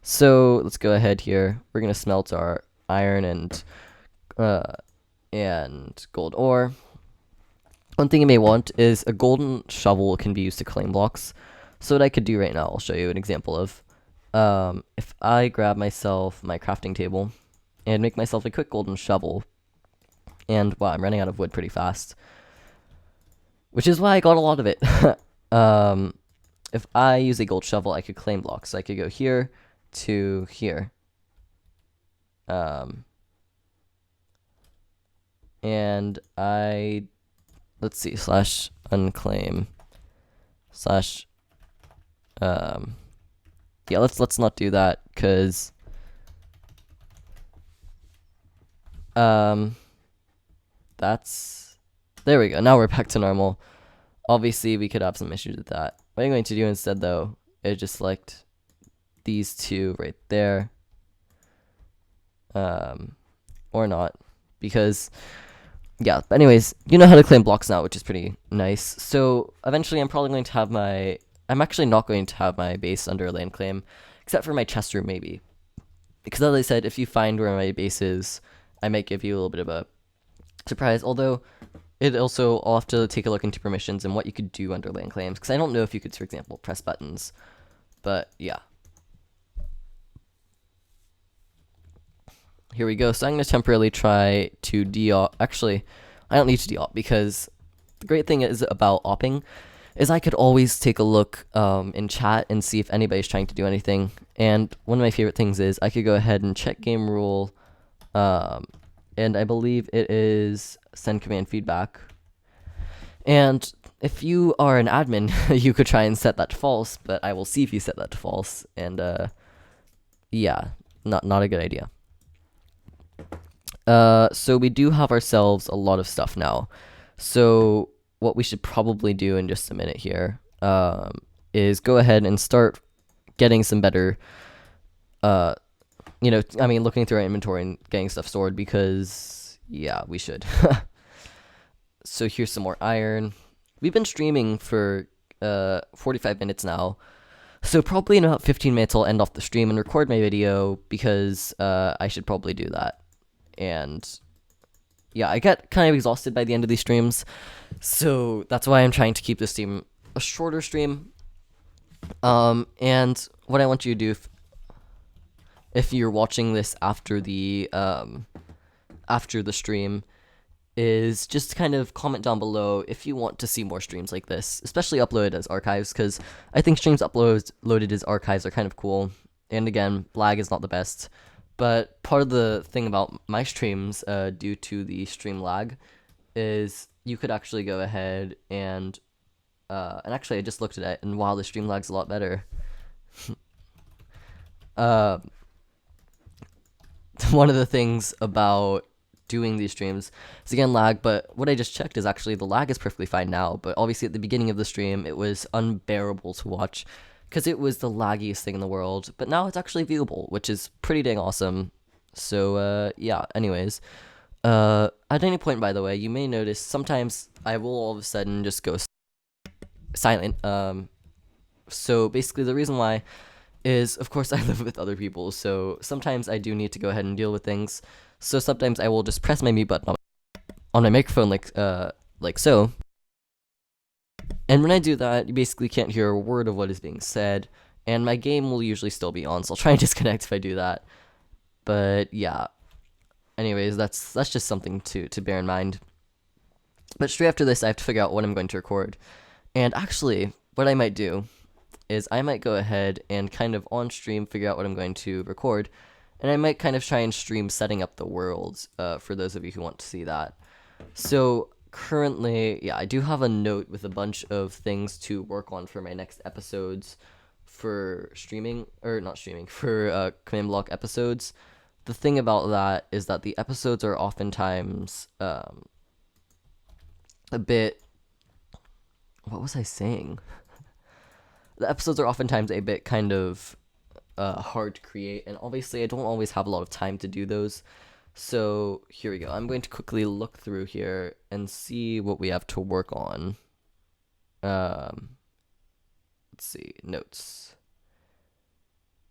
So let's go ahead here. We're gonna smelt our iron and gold ore. One thing you may want is a golden shovel can be used to claim blocks. So what I could do right now, I'll show you an example of. If I grab myself my crafting table and make myself a quick golden shovel, and wow, I'm running out of wood pretty fast, which is why I got a lot of it. If I use a gold shovel, I could claim blocks. So I could go here to here. And let's see, /unclaim / yeah, let's not do that, because there we go. Now we're back to normal. Obviously, we could have some issues with that. What I'm going to do instead, though, is just select these two right there, or not, because yeah. But anyways, you know how to claim blocks now, which is pretty nice. So eventually, I'm probably going to have my. I'm actually not going to have my base under a land claim, except for my chest room maybe, because as I said, if you find where my base is, I might give you a little bit of a surprise. Although it also, I'll have to take a look into permissions and what you could do under land claims, because I don't know if you could, for example, press buttons. But yeah. Here we go. So I'm going to temporarily try to de-op. Actually, I don't need to de-op, because the great thing is about opping is I could always take a look in chat and see if anybody's trying to do anything. And one of my favorite things is I could go ahead and check game rule, and I believe it is send command feedback. And if you are an admin, you could try and set that to false, but I will see if you set that to false. And yeah, not a good idea. So we do have ourselves a lot of stuff now. So what we should probably do in just a minute here is go ahead and start getting some better, looking through our inventory and getting stuff stored, because yeah, we should. So here's some more iron. We've been streaming for 45 minutes now. So probably in about 15 minutes I'll end off the stream and record my video, because I should probably do that. And yeah, I get kind of exhausted by the end of these streams, so that's why I'm trying to keep this stream a shorter stream. And what I want you to do, if you're watching this after the stream, is just kind of comment down below if you want to see more streams like this, especially uploaded as archives, because I think streams loaded as archives are kind of cool. And again, lag is not the best. But part of the thing about my streams, due to the stream lag, is you could actually go ahead and actually I just looked at it, and wow, the stream lag's a lot better. One of the things about doing these streams is again lag, but what I just checked is actually the lag is perfectly fine now, but obviously at the beginning of the stream it was unbearable to watch, because it was the laggiest thing in the world, but now it's actually viewable, which is pretty dang awesome. So, yeah, anyways. At any point, by the way, you may notice sometimes I will all of a sudden just go silent. So basically the reason why is, of course, I live with other people, so sometimes I do need to go ahead and deal with things. So sometimes I will just press my mute button on my microphone like so. And when I do that, you basically can't hear a word of what is being said, and my game will usually still be on, so I'll try and disconnect if I do that. But yeah, anyways, that's just something to bear in mind. But straight after this, I have to figure out what I'm going to record. And actually, what I might do is I might go ahead and kind of on stream figure out what I'm going to record, and I might kind of try and stream setting up the worlds, for those of you who want to see that. So currently, yeah, I do have a note with a bunch of things to work on for my next episodes for streaming, or not streaming, for command block episodes. The thing about that is that the episodes are oftentimes a bit, what was I saying? The episodes are oftentimes a bit kind of hard to create, and obviously I don't always have a lot of time to do those. So here we go. I'm going to quickly look through here and see what we have to work on. Let's see, notes.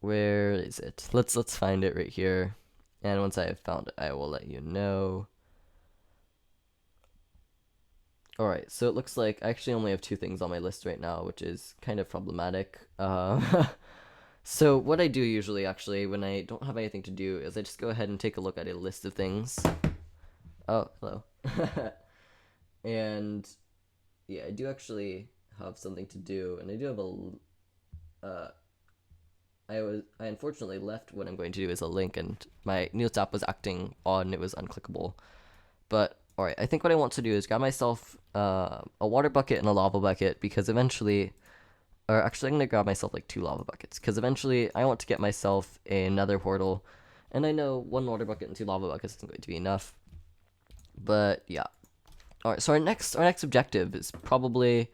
Where is it? Let's find it right here. And once I have found it, I will let you know. Alright, so it looks like I actually only have 2 things on my list right now, which is kind of problematic. So what I do usually, actually, when I don't have anything to do, is I just go ahead and take a look at a list of things. Oh, hello. And yeah, I do actually have something to do, and I do have I unfortunately left what I'm going to do as a link, and my Notes app was acting odd and it was unclickable. But alright, I think what I want to do is grab myself a water bucket and a lava bucket, because eventually, or actually I'm going to grab myself like 2 lava buckets, because eventually I want to get myself another portal, and I know 1 water bucket and 2 lava buckets isn't going to be enough. But yeah. Alright, so our next objective is probably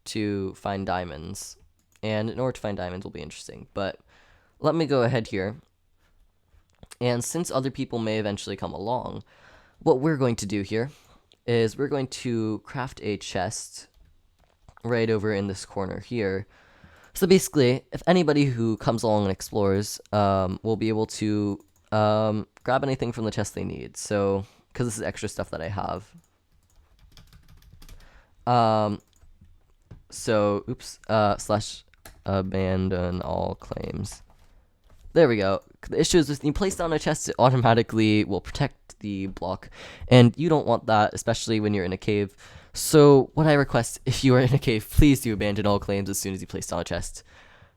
to find diamonds. And in order to find diamonds will be interesting. But let me go ahead here. And since other people may eventually come along, what we're going to do here is we're going to craft a chest right over in this corner here. So basically, if anybody who comes along and explores will be able to grab anything from the chest they need. So, because this is extra stuff that I have. So, oops, slash abandon all claims. There we go. The issue is when you place down a chest, it automatically will protect the block, and you don't want that, especially when you're in a cave. So what I request, if you are in a cave, please do abandon all claims as soon as you place down a chest,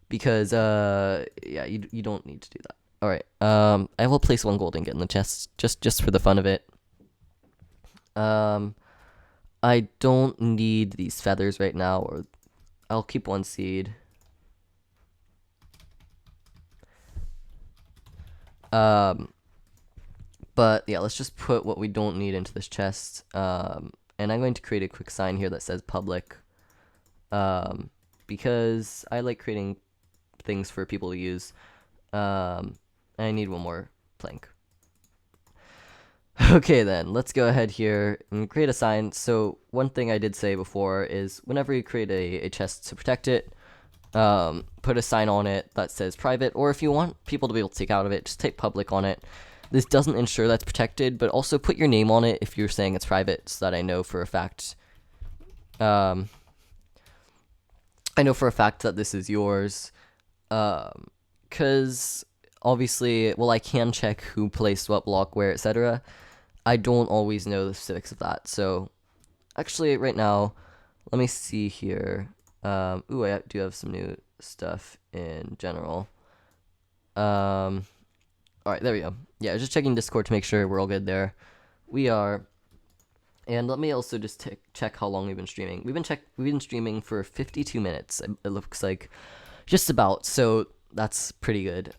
because yeah, you don't need to do that. All right, I will place 1 gold ingot in the chest just for the fun of it. I don't need these feathers right now, or I'll keep 1 seed. But yeah, let's just put what we don't need into this chest. And I'm going to create a quick sign here that says public. Because I like creating things for people to use. And I need 1 more plank. Okay then, let's go ahead here and create a sign. So one thing I did say before is whenever you create a chest to protect it, put a sign on it that says private, or if you want people to be able to take out of it, just type public on it. This doesn't ensure that's protected, but also put your name on it if you're saying it's private, so that I know for a fact. I know for a fact that this is yours, because obviously, well, I can check who placed what block where, etc. I don't always know the specifics of that, so actually, right now, let me see here. Ooh, I do have some new stuff in general. Alright, there we go. Yeah, just checking Discord to make sure we're all good there. We are. And let me also just check how long we've been streaming. We've been streaming for 52 minutes, it looks like. Just about, so that's pretty good.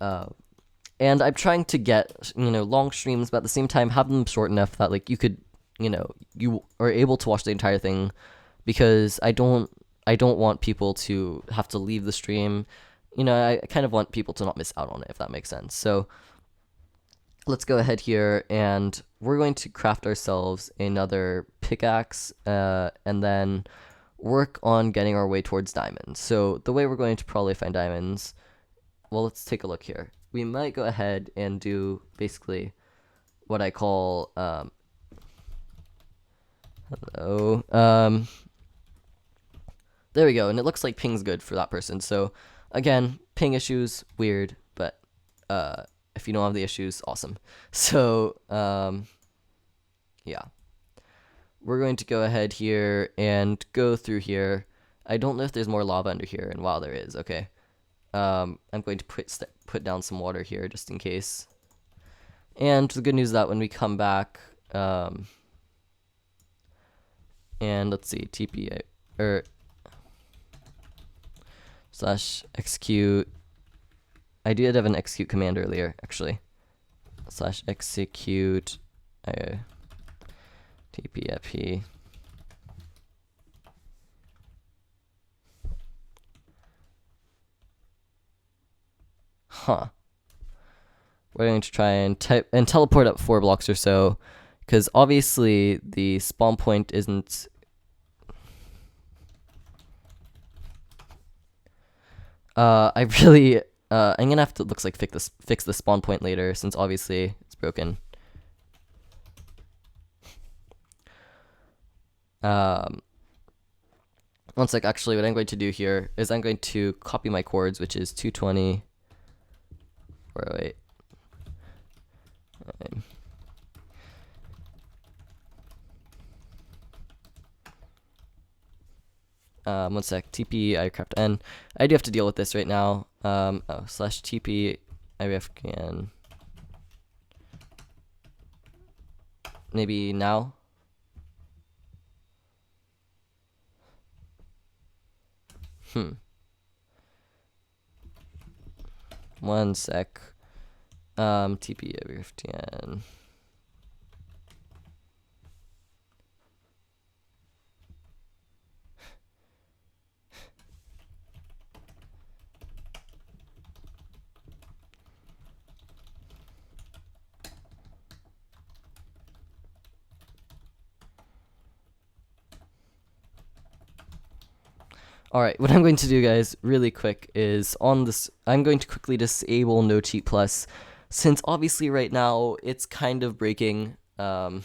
And I'm trying to get, long streams, but at the same time have them short enough that, like, you could, you are able to watch the entire thing, because I don't want people to have to leave the stream. I kind of want people to not miss out on it, if that makes sense. So let's go ahead here, and we're going to craft ourselves another pickaxe, and then work on getting our way towards diamonds. So the way we're going to probably find diamonds, well, let's take a look here. We might go ahead and do basically what I call, hello, there we go, and it looks like ping's good for that person. So again, ping issues, weird, but if you don't have the issues, awesome. So yeah, we're going to go ahead here and go through here. I don't know if there's more lava under here, and wow, there is. Okay, I'm going to put down some water here just in case. And the good news is that when we come back, and let's see, TP or slash execute. I did have an execute command earlier, actually. Slash execute tpfp. Huh. We're going to try and type and teleport up 4 blocks or so, because obviously the spawn point isn't. I really. I'm gonna have to looks like fix the spawn point later, since obviously it's broken. One sec. Actually, what I'm going to do here is I'm going to copy my chords, which is 220. 408. 1 sec, TP ICraft N. I do have to deal with this right now. Slash TP IRFGAN. Maybe now? One sec. TP IRFGAN. Alright, what I'm going to do, guys, really quick is on this, I'm going to quickly disable No Cheat Plus, since obviously right now it's kind of breaking. Yeah.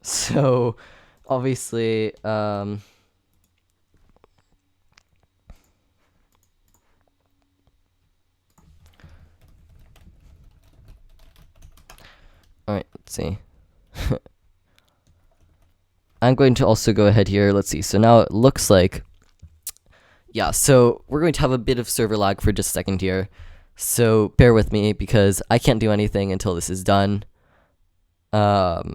So obviously, alright, let's see. I'm going to also go ahead here. Let's see. So now it looks like, yeah, so we're going to have a bit of server lag for just a second here. So bear with me because I can't do anything until this is done. But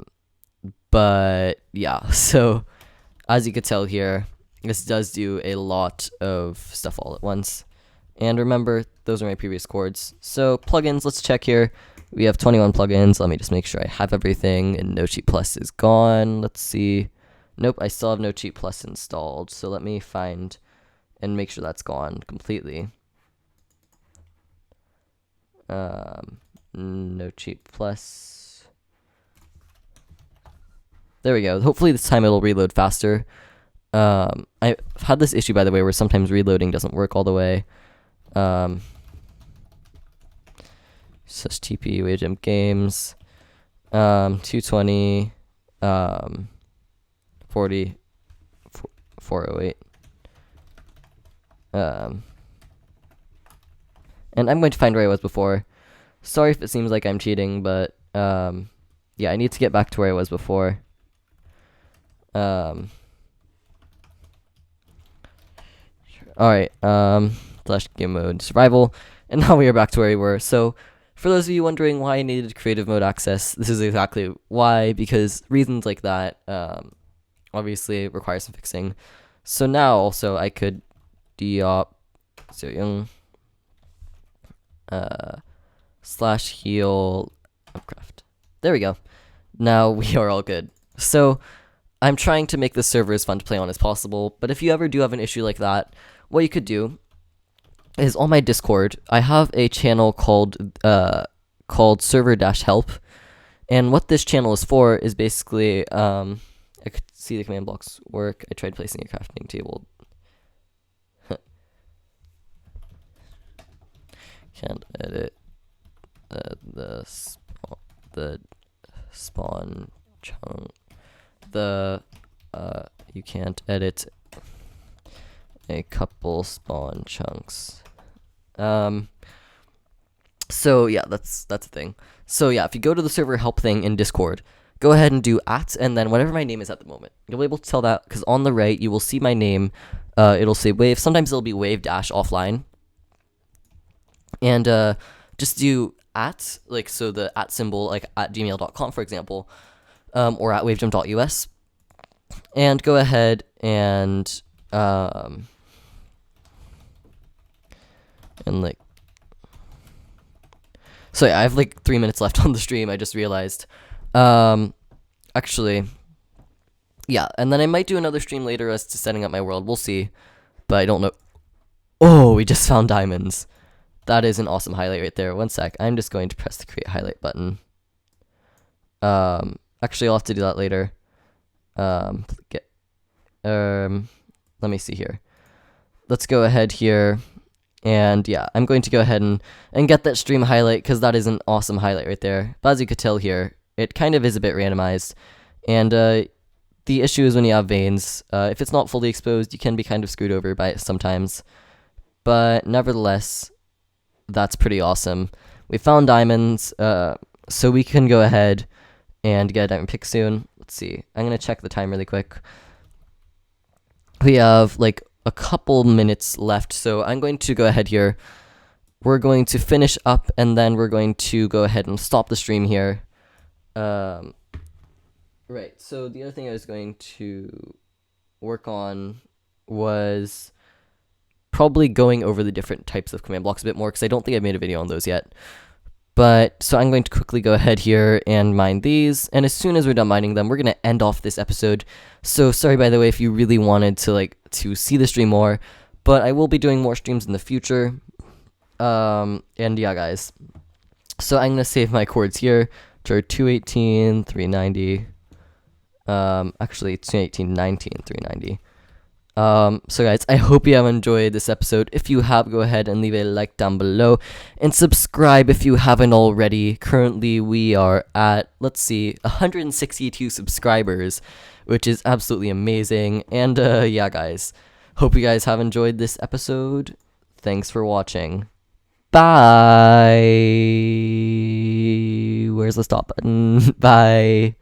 yeah, so as you could tell here, this does do a lot of stuff all at once. And remember, those are my previous chords. So plugins, let's check here. We have 21 plugins. Let me just make sure I have everything. And No Cheat Plus is gone. Let's see. Nope, I still have No Cheat Plus installed. So let me find and make sure that's gone completely. No Cheat Plus. There we go. Hopefully this time it'll reload faster. I've had this issue, by the way, where sometimes reloading doesn't work all the way. Such TP Wavejump games. 220. 40. 408. And I'm going to find where I was before. Sorry if it seems like I'm cheating, but yeah, I need to get back to where I was before. Alright, flash game mode survival, and now we are back to where we were. So, for those of you wondering why I needed creative mode access, this is exactly why, because reasons like that, obviously require some fixing. So now also I could deop so yung /heal upcraft. There we go. Now we are all good. So I'm trying to make this server as fun to play on as possible, but if you ever do have an issue like that, what you could do is on my Discord, I have a channel called server-help, and what this channel is for is basically, I could see the command blocks work. I tried placing a crafting table. Can't edit the spawn chunk. You can't edit a couple spawn chunks. So yeah, that's the thing. So yeah, if you go to the server help thing in Discord, go ahead and do @ and then whatever my name is at the moment. You'll be able to tell that because on the right you will see my name. It'll say Wave. Sometimes it'll be Wave-offline. And just do @ like so the @ symbol like at gmail.com for example, or at wavejump.us, and go ahead and like, so yeah, I have like 3 minutes left on the stream. I just realized. Actually, yeah, and then I might do another stream later as to setting up my world. We'll see, but I don't know. Oh, we just found diamonds. That is an awesome highlight right there. One sec. I'm just going to press the create highlight button. Actually, I'll have to do that later. Let me see here. Let's go ahead here. And yeah, I'm going to go ahead and get that stream highlight because that is an awesome highlight right there. But as you could tell here, it kind of is a bit randomized. And the issue is when you have veins, if it's not fully exposed, you can be kind of screwed over by it sometimes. But nevertheless, that's pretty awesome. We found diamonds, so we can go ahead and get a diamond pick soon. Let's see. I'm going to check the time really quick. We have like a couple minutes left, so I'm going to go ahead here. We're going to finish up, and then we're going to go ahead and stop the stream here. Right, so the other thing I was going to work on was probably going over the different types of command blocks a bit more, because I don't think I've made a video on those yet. But, so I'm going to quickly go ahead here and mine these, and as soon as we're done mining them, we're going to end off this episode. So, sorry by the way if you really wanted to see the stream more, but I will be doing more streams in the future. And yeah, guys. So I'm gonna save my chords here, which are 218, 390. Actually 218, 19, 390. So guys, I hope you have enjoyed this episode. If you have, go ahead and leave a like down below and subscribe if you haven't already. Currently, we are at, let's see, 162 subscribers, which is absolutely amazing. And yeah, guys, hope you guys have enjoyed this episode. Thanks for watching. Bye. Where's the stop button? Bye.